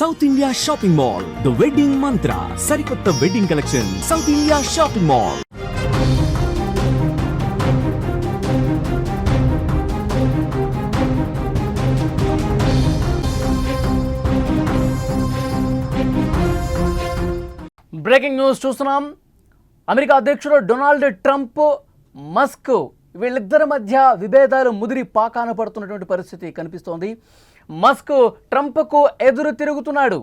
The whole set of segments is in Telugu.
South India shopping mall, the wedding మంత్ర, సరికొత్త wedding collection, south India shopping mall. Breaking news చూస్తున్నాం. అమెరికా అధ్యక్షుడు డొనాల్డ్ ట్రంప్, మస్క్ వీళ్ళిద్దరి మధ్య విభేదాలు ముదిరి పాకాన పడుతున్నటువంటి పరిస్థితి కనిపిస్తోంది. మస్క్ ట్రంప్కు ఎదురు తిరుగుతున్నాడు.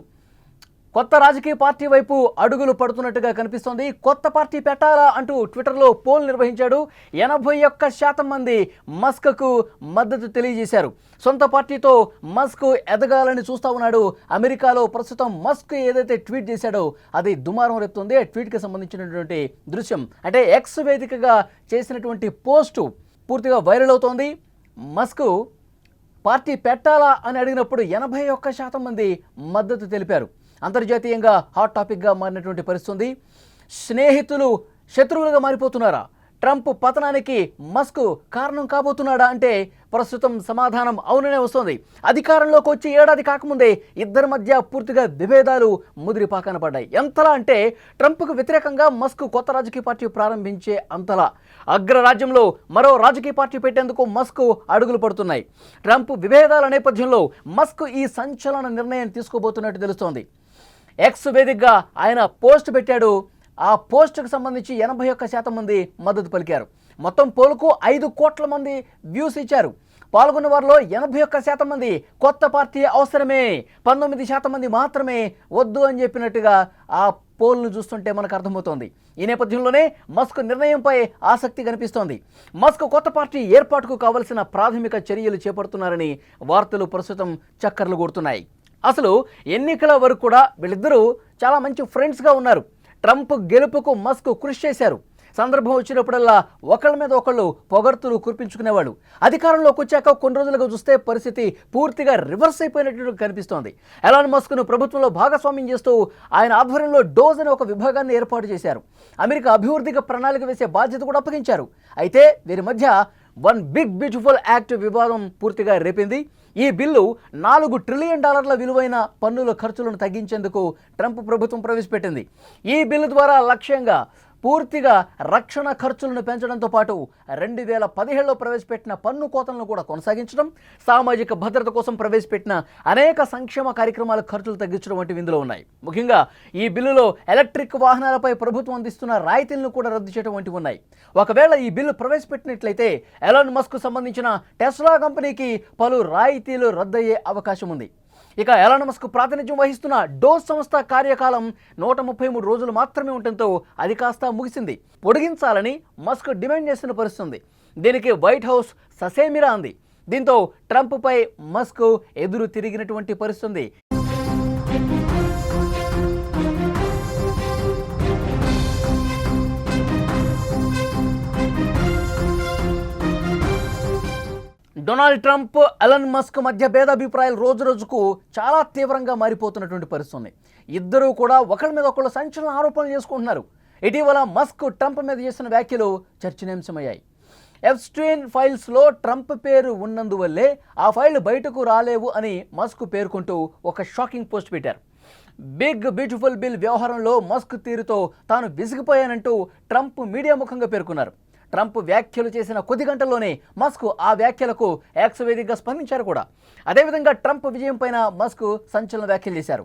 కొత్త రాజకీయ పార్టీ వైపు అడుగులు పడుతున్నట్టుగా కనిపిస్తోంది. కొత్త పార్టీ పెట్టాలా అంటూ ట్విట్టర్లో పోల్ నిర్వహించాడు. 81% మంది మస్క్కు మద్దతు తెలియజేశారు. సొంత పార్టీతో మస్క్ ఎదగాలని చూస్తూ ఉన్నాడు. అమెరికాలో ప్రస్తుతం మస్క్ ఏదైతే ట్వీట్ చేశాడో అది దుమారం రేపుతుంది. ఆ ట్వీట్కి సంబంధించినటువంటి దృశ్యం అంటే ఎక్స్ వేదికగా చేసినటువంటి పోస్టు పూర్తిగా వైరల్ అవుతోంది. మస్క్ పార్టీ పెట్టాలా అని అడిగినప్పుడు 81% మంది మద్దతు తెలిపారు. అంతర్జాతీయంగా హాట్ టాపిక్గా మారినటువంటి పరిస్థితి. స్నేహితులు శత్రువులుగా మారిపోతున్నారా? ట్రంప్ పతనానికి మస్క్ కారణం కాబోతున్నాడా అంటే ప్రస్తుతం సమాధానం అవుననే వస్తుంది. అధికారంలోకి వచ్చి ఏడాది కాకముందే ఇద్దరి మధ్య పూర్తిగా విభేదాలు ముదిరి పాకాన పడ్డాయి. ఎంతలా అంటే ట్రంప్కు వ్యతిరేకంగా మస్క్ కొత్త రాజకీయ పార్టీ ప్రారంభించే అంతలా. అగ్రరాజ్యంలో మరో రాజకీయ పార్టీ పెట్టేందుకు మస్క్ అడుగులు పడుతున్నాయి. ట్రంప్ విభేదాల నేపథ్యంలో మస్క్ ఈ సంచలన నిర్ణయం తీసుకోబోతున్నట్టు తెలుస్తోంది. ఎక్స్ వేదికగా ఆయన పోస్ట్ పెట్టాడు. ఆ పోస్టుకు సంబంధించి 81% మంది మద్దతు పలికారు. మొత్తం పోలుకు 5 కోట్ల మంది వ్యూస్ ఇచ్చారు. పాల్గొన్న వారిలో 81% మంది కొత్త పార్టీ అవసరమే, 19% మంది మాత్రమే వద్దు అని చెప్పినట్టుగా ఆ పోల్ను చూస్తుంటే మనకు అర్థమవుతోంది. ఈ నేపథ్యంలోనే మస్క్ నిర్ణయంపై ఆసక్తి కనిపిస్తోంది. మస్క్ కొత్త పార్టీ ఏర్పాటుకు కావలసిన ప్రాథమిక చర్యలు చేపడుతున్నారని వార్తలు ప్రస్తుతం చక్కర్లు కొడుతున్నాయి. అసలు ఎన్నికల వరకు కూడా వీళ్ళిద్దరూ చాలా మంచి ఫ్రెండ్స్గా ఉన్నారు. ట్రంప్ గెలుపుకు మస్క్ కృషి చేశారు. సందర్భం వచ్చినప్పుడల్లా ఒకళ్ళ మీద ఒకళ్ళు పొగడ్తలు కురిపించుకునేవాడు. అధికారంలోకి వచ్చాక కొన్ని రోజులుగా చూస్తే పరిస్థితి పూర్తిగా రివర్స్ అయిపోయినట్టు కనిపిస్తోంది. ఎలాన్ మస్క్ను ప్రభుత్వంలో భాగస్వామ్యం చేస్తూ ఆయన ఆధ్వర్యంలో డోజ్ అనే ఒక విభాగాన్ని ఏర్పాటు చేశారు. అమెరికా అభివృద్ధికి ప్రణాళిక వేసే బాధ్యత కూడా అప్పగించారు. అయితే వీరి మధ్య వన్ బిగ్ బ్యూటిఫుల్ యాక్ట్ వివాదం పూర్తిగా రేపింది. ఈ బిల్లు $4 ట్రిలియన్ విలువైన పన్నుల ఖర్చులను తగ్గించేందుకు ట్రంప్ ప్రభుత్వం ప్రవేశపెట్టింది. ఈ బిల్లు ద్వారా లక్ష్యంగా పూర్తిగా రక్షణ ఖర్చులను పెంచడంతో పాటు 2017లో ప్రవేశపెట్టిన పన్ను కోతలను కూడా కొనసాగించడం, సామాజిక భద్రత కోసం ప్రవేశపెట్టిన అనేక సంక్షేమ కార్యక్రమాల ఖర్చులు తగ్గించడం వంటివి ఇందులో ఉన్నాయి. ముఖ్యంగా ఈ బిల్లులో ఎలక్ట్రిక్ వాహనాలపై ప్రభుత్వం అందిస్తున్న రాయితీలను కూడా రద్దు చేయడం వంటివి ఉన్నాయి. ఒకవేళ ఈ బిల్లు ప్రవేశపెట్టినట్లయితే ఎలాన్ మస్క్ సంబంధించిన టెస్లా కంపెనీకి పలు రాయితీలు రద్దయ్యే అవకాశం ఉంది. ఇక ఎలాన్ మస్క్ ప్రాతినిధ్యం వహిస్తున్న డోజ్ సంస్థ కార్యకాలం 133 రోజులు మాత్రమే ఉండటంతో అది కాస్త ముగిసింది. పొడిగించాలని మస్క్ డిమాండ్ చేస్తున్న పరిస్థితి. దీనికి వైట్ హౌస్ ససేమిరా అంది. దీంతో ట్రంప్పై మస్క్ ఎదురు తిరిగినటువంటి పరిస్థితి. డొనాల్డ్ ట్రంప్, ఎలాన్ మస్క్ మధ్య భేదాభిప్రాయాలు రోజు రోజుకు చాలా తీవ్రంగా మారిపోతున్నటువంటి పరిస్థితి. ఇద్దరూ కూడా ఒకరి మీద ఒకళ్ళు సంచలన ఆరోపణలు చేసుకుంటున్నారు. ఇటీవల మస్క్ ట్రంప్ మీద చేసిన వ్యాఖ్యలు చర్చనీయాంశమయ్యాయి. ఎప్స్టీన్ ఫైల్స్లో ట్రంప్ పేరు ఉన్నందువల్లే ఆ ఫైల్ బయటకు రాలేవు అని మస్క్ పేర్కొంటూ ఒక షాకింగ్ పోస్ట్ పెట్టారు. బిగ్ బ్యూటిఫుల్ బిల్ వ్యవహారంలో మస్క్ తీరుతో తాను విసిగిపోయానంటూ ట్రంప్ మీడియా ముఖంగా పేర్కొన్నారు. ట్రంప్ వ్యాఖ్యలు చేసిన కొద్ది గంటల్లోనే మస్క్ ఆ వ్యాఖ్యలకు ఎక్స్ వేదికగా స్పందించారు కూడా. అదేవిధంగా ట్రంప్ విజయం పైన మస్క్ సంచలన వ్యాఖ్యలు చేశారు.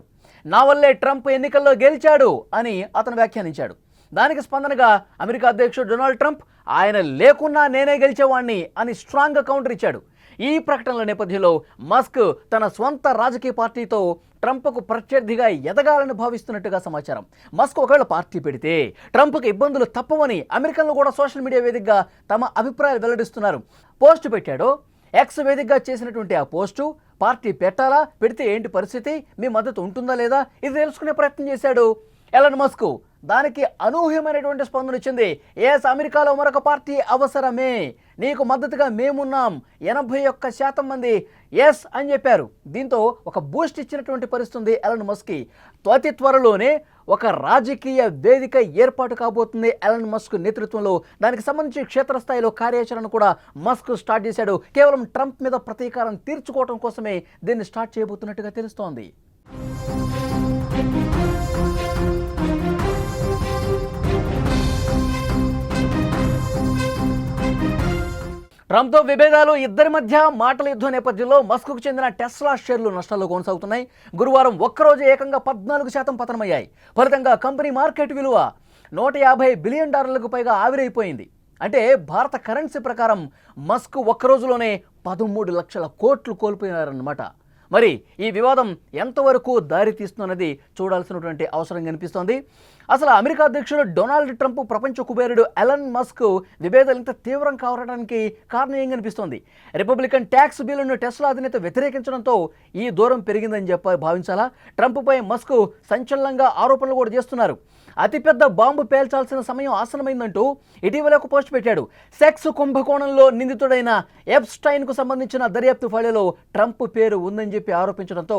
నా వల్లే ట్రంప్ ఎన్నికల్లో గెలిచాడు అని అతను వ్యాఖ్యానించాడు. దానికి స్పందనగా అమెరికా అధ్యక్షుడు డొనాల్డ్ ట్రంప్ ఆయన లేకున్నా నేనే గెలిచేవాణ్ణి అని స్ట్రాంగ్గా కౌంటర్ ఇచ్చాడు. ఈ ప్రకటనల నేపథ్యంలో మస్క్ తన స్వంత రాజకీయ పార్టీతో ట్రంప్కు ప్రత్యర్థిగా ఎదగాలని భావిస్తున్నట్టుగా సమాచారం. మస్క్ ఒకవేళ పార్టీ పెడితే ట్రంప్కు ఇబ్బందులు తప్పవని అమెరికన్లు కూడా సోషల్ మీడియా వేదికగా తమ అభిప్రాయాలు వెల్లడిస్తున్నారు. పోస్టు పెట్టాడు. ఎక్స్ వేదికగా చేసినటువంటి ఆ పోస్టు పార్టీ పెట్టాలా, పెడితే ఏంటి పరిస్థితి, మీ మద్దతు ఉంటుందా లేదా ఇది తెలుసుకునే ప్రయత్నం చేశాడు ఎలాన్ మస్క్. దానికి అనూహ్యమైనటువంటి స్పందన వచ్చింది. ఎస్, అమెరికాలో మరొక పార్టీ అవసరమే, నీకు మద్దతుగా మేమున్నాం. 81% మంది ఎస్ అని చెప్పారు. దీంతో ఒక బూస్ట్ ఇచ్చినటువంటి పరిస్థితి ఎలాన్ మస్క్కి. అతి త్వరలోనే ఒక రాజకీయ వేదిక ఏర్పాటు కాబోతుంది ఎలాన్ మస్క్ నేతృత్వంలో. దానికి సంబంధించి క్షేత్రస్థాయిలో కార్యాచరణ కూడా మస్క్ స్టార్ట్ చేశాడు. కేవలం ట్రంప్ మీద ప్రతీకారం తీర్చుకోవడం కోసమే దీన్ని స్టార్ట్ చేయబోతున్నట్టుగా తెలుస్తోంది. ట్రంప్తో విభేదాలు, ఇద్దరి మధ్య మాటల యుద్ధం నేపథ్యంలో మస్క్కు చెందిన టెస్లా షేర్లు నష్టాల్లో కొనసాగుతున్నాయి. గురువారం ఒక్కరోజు ఏకంగా 14% పతనమయ్యాయి. ఫలితంగా కంపెనీ మార్కెట్ విలువ $150 బిలియన్ పైగా ఆవిరైపోయింది. అంటే భారత కరెన్సీ ప్రకారం మస్క్ ఒక్కరోజులోనే 13 లక్షల కోట్లు కోల్పోయారన్నమాట. మరి ఈ వివాదం ఎంతవరకు దారి తీస్తుందన్నది చూడాల్సినటువంటి అవసరం కనిపిస్తోంది. అసలు అమెరికా అధ్యక్షుడు డొనాల్డ్ ట్రంప్ ప్రపంచ కుబేరుడు ఎలన్ మస్క్ విభేదాలు ఇంత తీవ్రం కావడానికి కారణం ఏం కనిపిస్తోంది? రిపబ్లికన్ ట్యాక్స్ బిల్లును టెస్లా అధినేత వ్యతిరేకించడంతో ఈ దూరం పెరిగిందని భావించాలా? ట్రంప్పై మస్క్ సంచలనంగా ఆరోపణలు కూడా చేస్తున్నారు. అతిపెద్ద బాంబు పేల్చాల్సిన సమయం ఆసనమైందంటూ ఇటీవల ఒక పోస్ట్ పెట్టాడు. సెక్స్ కుంభకోణంలో నిందితుడైన ఎప్స్టైన్కు సంబంధించిన దర్యాప్తు ఫైలులో ట్రంప్ పేరు ఉందని చెప్పి ఆరోపించడంతో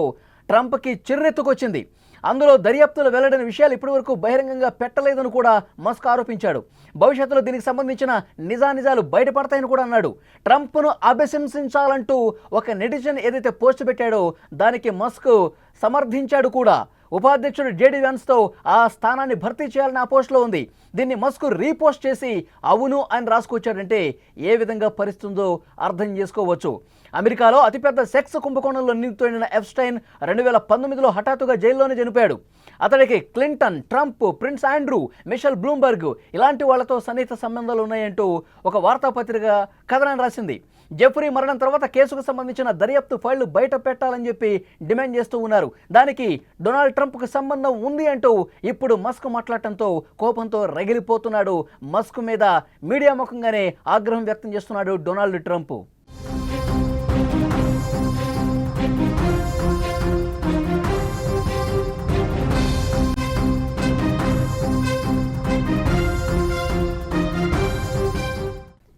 ట్రంప్కి చిర్రెత్తుకొచ్చింది. అందులో దర్యాప్తులో వెల్లడిన విషయాలు ఇప్పటివరకు బహిరంగంగా పెట్టలేదని కూడా మస్క్ ఆరోపించాడు. భవిష్యత్తులో దీనికి సంబంధించిన నిజానిజాలు బయటపడతాయని కూడా అన్నాడు. ట్రంప్ను అభిశంసించాలంటూ ఒక నెటిజన్ ఏదైతే పోస్ట్ పెట్టాడో దానికి మస్క్ సమర్థించాడు కూడా. ఉపాధ్యక్షుడు జేడీ వ్యాన్స్తో ఆ స్థానాన్ని భర్తీ చేయాలని ఆ పోస్టులో ఉంది. దీన్ని మస్క్ రీపోస్ట్ చేసి అవును అని రాసుకొచ్చాడంటే ఏ విధంగా పరిస్థితుందో అర్థం చేసుకోవచ్చు. అమెరికాలో అతిపెద్ద సెక్స్ కుంభకోణంలో నిందితుడైన ఎప్స్టైన్ 2019లో హఠాత్తుగా జైల్లోనే చనిపోయాడు. అతడికి Clinton, Trump, prince Andrew, Michelle Bloomberg ఇలాంటి వాళ్లతో సన్నిహిత సంబంధాలు ఉన్నాయంటూ ఒక వార్తాపత్రిక కథనాన్ని రాసింది. జెఫ్రీ మరణం తర్వాత కేసుకు సంబంధించిన దర్యాప్తు ఫైళ్లు బయట పెట్టాలని చెప్పి డిమాండ్ చేస్తూ ఉన్నారు. దానికి డొనాల్డ్ ట్రంప్కు సంబంధం ఉంది అంటూ ఇప్పుడు మస్క్ మాట్లాడటంతో కోపంతో రగిలిపోతున్నాడు. మస్క్ మీద మీడియా ముఖంగానే ఆగ్రహం వ్యక్తం చేస్తున్నాడు డొనాల్డ్ ట్రంప్.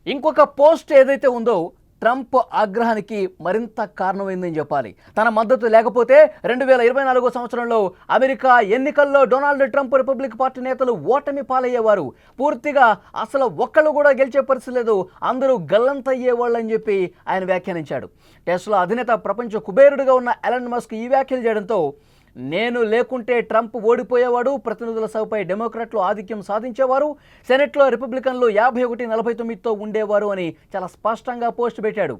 ఇంకొక పోస్ట్ ఏదైతే ఉందో ట్రంప్ ఆగ్రహానికి మరింత కారణమైందని చెప్పాలి. తన మద్దతు లేకపోతే 2024 సంవత్సరంలో అమెరికా ఎన్నికల్లో డొనాల్డ్ ట్రంప్ రిపబ్లిక్ పార్టీ నేతలు ఓటమి పాలయ్యేవారు. పూర్తిగా అసలు ఒక్కళ్ళు కూడా గెలిచే పరిస్థితి లేదు, అందరూ గల్లంతయ్యేవాళ్ళు అని చెప్పి ఆయన వ్యాఖ్యానించాడు. టెస్లా అధినేత ప్రపంచ కుబేరుడుగా ఉన్న ఎలన్ మస్క్ ఈ వ్యాఖ్యలు చేయడంతో నేను లేకుంటే ట్రంప్ ఓడిపోయేవాడు, ప్రతినిధుల సభపై డెమోక్రాట్లు ఆధిక్యం సాధించేవారు, సెనెట్లో రిపబ్లికన్లు 51-49తో ఉండేవారు అని చాలా స్పష్టంగా పోస్ట్ పెట్టాడు.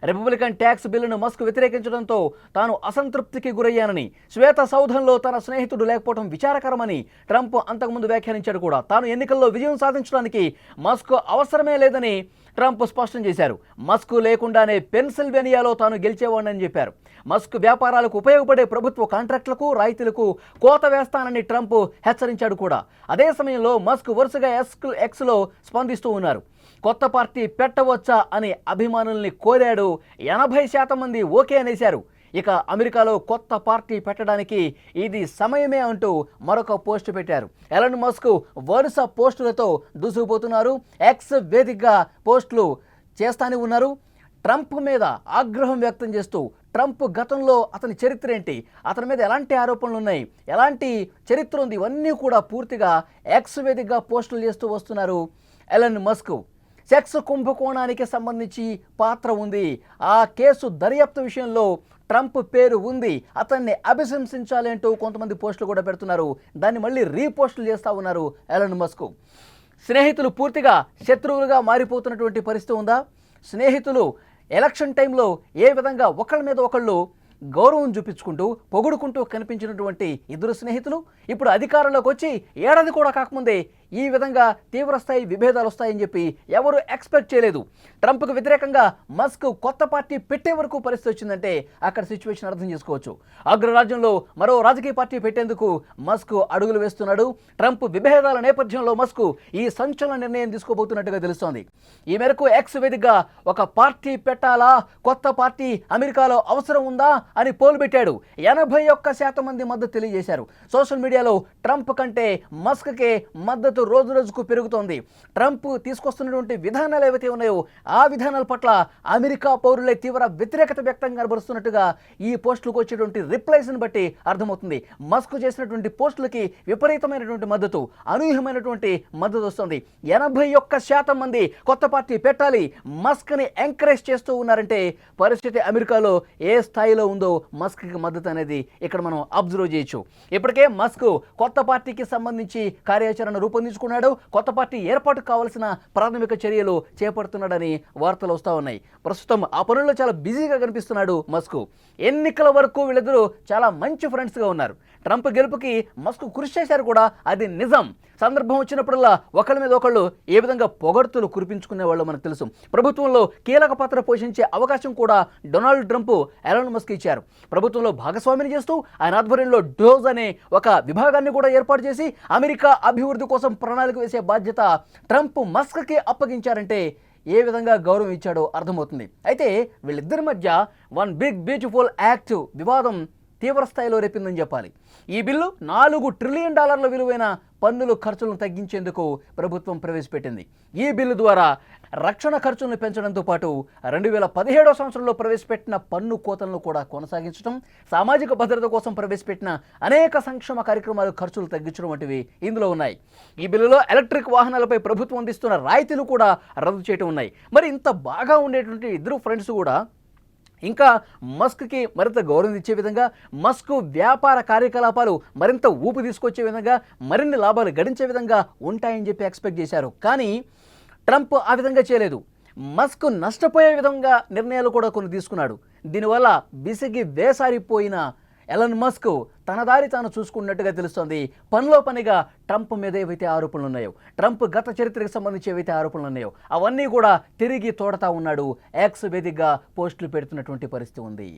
రిపబ్లికన్ ట్యాక్స్ బిల్లును మస్క్ వ్యతిరేకించడంతో తాను అసంతృప్తికి గురయ్యానని, శ్వేత సౌధంలో తన స్నేహితుడు లేకపోవడం విచారకరమని ట్రంప్ అంతకుముందు వ్యాఖ్యానించాడు కూడా. తాను ఎన్నికల్లో విజయం సాధించడానికి మస్క్ అవసరమే లేదని ట్రంప్ స్పష్టం చేశారు. మస్క్ లేకుండానే పెన్సిల్వేనియాలో తాను గెలిచేవాడని చెప్పారు. మస్క్ వ్యాపారాలకు ఉపయోగపడే ప్రభుత్వ కాంట్రాక్టులకు, రాయితీలకు కోత వేస్తానని ట్రంప్ హెచ్చరించాడు కూడా. అదే సమయంలో మస్క్ వరుసగా ఎక్స్లో స్పందిస్తూ ఉన్నారు. కొత్త పార్టీ పెట్టవచ్చా అని అభిమానుల్ని కోరాడు. 80% మంది ఓకే అనేశారు. ఇక అమెరికాలో కొత్త పార్టీ పెట్టడానికి ఇది సమయమే అంటూ మరొక పోస్ట్ పెట్టారు. ఎలన్ మస్క్ వరుస పోస్టులతో దూసుకుపోతున్నారు. ఎక్స్ వేదికగా పోస్టులు చేస్తానే ఉన్నారు. ట్రంప్ మీద ఆగ్రహం వ్యక్తం చేస్తూ ట్రంప్ గతంలో అతని చరిత్ర ఏంటి, అతని మీద ఎలాంటి ఆరోపణలు ఉన్నాయి, ఎలాంటి చరిత్ర ఉంది, ఇవన్నీ కూడా పూర్తిగా ఎక్స్ వేదికగా పోస్టులు చేస్తూ వస్తున్నారు ఎలన్ మస్క్. సెక్స్ కుంభకోణానికి సంబంధించి పాత్ర ఉంది, ఆ కేసు దర్యాప్తు విషయంలో ట్రంప్ పేరు ఉంది, అతన్ని అభిశంసించాలి అంటూ కొంతమంది పోస్టులు కూడా పెడుతున్నారు. దాన్ని మళ్ళీ రీపోస్టులు చేస్తూ ఉన్నారు ఎలన్ మస్క్. స్నేహితులు పూర్తిగా శత్రువులుగా మారిపోతున్నటువంటి పరిస్థితి ఉందా? స్నేహితులు ఎలక్షన్ టైంలో ఏ విధంగా ఒకళ్ళ మీద ఒకళ్ళు గౌరవం చూపించుకుంటూ పొగుడుకుంటూ కనిపించినటువంటి ఇద్దరు స్నేహితులు ఇప్పుడు అధికారంలోకి వచ్చి ఏడాది కూడా కాకముందే ఈ విధంగా తీవ్రస్థాయి విభేదాలు వస్తాయని చెప్పి ఎవరు ఎక్స్పెక్ట్ చేయలేదు. ట్రంప్కు వ్యతిరేకంగా మస్క్ కొత్త పార్టీ పెట్టే వరకు పరిస్థితి వచ్చిందంటే అక్కడ సిచ్యువేషన్ అర్థం చేసుకోవచ్చు. అగ్రరాజ్యంలో మరో రాజకీయ పార్టీ పెట్టేందుకు మస్క్ అడుగులు వేస్తున్నాడు. ట్రంప్ విభేదాల నేపథ్యంలో మస్క్ ఈ సంచలన నిర్ణయం తీసుకోబోతున్నట్టుగా తెలుస్తోంది. ఈ మేరకు ఎక్స్ వేదికగా ఒక పార్టీ పెట్టాలా, కొత్త పార్టీ అమెరికాలో అవసరం ఉందా అని పోల్ పెట్టాడు. 81% మంది మద్దతు తెలియజేశారు. సోషల్ మీడియాలో ట్రంప్ కంటే మస్క్కే మద్దతు రేటు రోజు రోజుకు పెరుగుతోంది. ట్రంప్ తీసుకొస్తున్నటువంటి విధానాలు ఏవైతే ఉన్నాయో ఆ విధానాల పట్ల అమెరికా పౌరులే తీవ్ర వ్యతిరేకత వ్యక్తం కనబరుస్తున్నట్టుగా ఈ పోస్టులకు వచ్చేటువంటి రిప్లైస్ని బట్టి అర్థమవుతుంది. మస్క్ చేసినటువంటి పోస్టులకి విపరీతమైనటువంటి మద్దతు, అనూహ్యమైనటువంటి మద్దతు వస్తుంది. 81% మంది కొత్త పార్టీ పెట్టాలి, మస్క్ని ఎంకరేజ్ చేస్తూ ఉన్నారంటే పరిస్థితి అమెరికాలో ఏ స్థాయిలో ఉందో మస్క్కి మద్దతు అనేది ఇక్కడ మనం అబ్జర్వ్ చేయొచ్చు. ఇప్పటికే మస్క్ కొత్త పార్టీకి సంబంధించి కార్యాచరణ రూపొందించుకున్నాడు. కొత్త పార్టీ ఏర్పాటు కావాల్సిన ప్రాథమిక చర్యలు చేపడుతున్నాడని వార్తలు వస్తూ ఉన్నాయి. ప్రస్తుతం ఆ పనుల్లో చాలా బిజీగా కనిపిస్తున్నాడు మస్క్. ఎన్నికల వరకు వీళ్ళిద్దరూ చాలా మంచి ఫ్రెండ్స్గా ఉన్నారు. ట్రంప్ గెలుపుకి మస్క్ కృషి చేశారు కూడా, అది నిజం. సందర్భం వచ్చినప్పుడల్లా ఒకళ్ళ మీద ఒకళ్ళు ఏ విధంగా పొగడ్తలు కురిపించుకునే వాళ్ళు మనకు తెలుసు. ప్రభుత్వంలో కీలక పాత్ర పోషించే అవకాశం కూడా డొనాల్డ్ ట్రంప్ ఎలాన్ మస్క్ ఇచ్చారు. ప్రభుత్వంలో భాగస్వామిని చేస్తూ ఆయన ఆధ్వర్యంలో డోజ్ అనే ఒక విభాగాన్ని కూడా ఏర్పాటు చేసి అమెరికా అభివృద్ధి కోసం ప్రణాళిక వేసే బాధ్యత ట్రంప్ మస్క్కి అప్పగించారంటే ఏ విధంగా గౌరవం ఇచ్చాడో అర్థమవుతుంది. అయితే వీళ్ళిద్దరి మధ్య వన్ బిగ్ బ్యూటిఫుల్ యాక్ట్ వివాదం తీవ్ర స్థాయిలో రేపిందని చెప్పాలి. ఈ బిల్లు $4 ట్రిలియన్ విలువైన పన్నుల ఖర్చులను తగ్గించేందుకు ప్రభుత్వం ప్రవేశపెట్టింది. ఈ బిల్లు ద్వారా రక్షణ ఖర్చులను పెంచడంతో పాటు 2017 సంవత్సరంలో ప్రవేశపెట్టిన పన్ను కోతలను కూడా కొనసాగించడం, సామాజిక భద్రత కోసం ప్రవేశపెట్టిన అనేక సంక్షేమ కార్యక్రమాలు ఖర్చులు తగ్గించడం వంటివి ఇందులో ఉన్నాయి. ఈ బిల్లులో ఎలక్ట్రిక్ వాహనాలపై ప్రభుత్వం అందిస్తున్న రాయితీలు కూడా రద్దు చేయడం ఉన్నాయి. మరి ఇంత బాగా ఉండేటువంటి ఇద్దరు ఫ్రెండ్స్ కూడా ఇంకా మస్క్కి మరింత గౌరవం ఇచ్చే విధంగా, మస్క్ వ్యాపార కార్యకలాపాలు మరింత ఊపు తీసుకొచ్చే విధంగా, మరిన్ని లాభాలు గడించే విధంగా ఉంటాయని చెప్పి ఎక్స్పెక్ట్ చేశారు. కానీ ట్రంప్ ఆ విధంగా చేయలేదు. మస్క్ నష్టపోయే విధంగా నిర్ణయాలు కూడా కొన్ని తీసుకున్నాడు. దీనివల్ల విసిగి వేసారిపోయిన ఎలన్ మస్క్ తన దారి తాను చూసుకున్నట్టుగా తెలుస్తోంది. పనిలో పనిగా ట్రంప్ మీద ఏవైతే ఆరోపణలు ఉన్నాయో, ట్రంప్ గత చరిత్రకు సంబంధించి ఏవైతే ఆరోపణలు ఉన్నాయో అవన్నీ కూడా తిరిగి తోడతా ఉన్నాడు. ఎక్స్ వేదికగా పోస్టులు పెడుతున్నటువంటి పరిస్థితి ఉంది.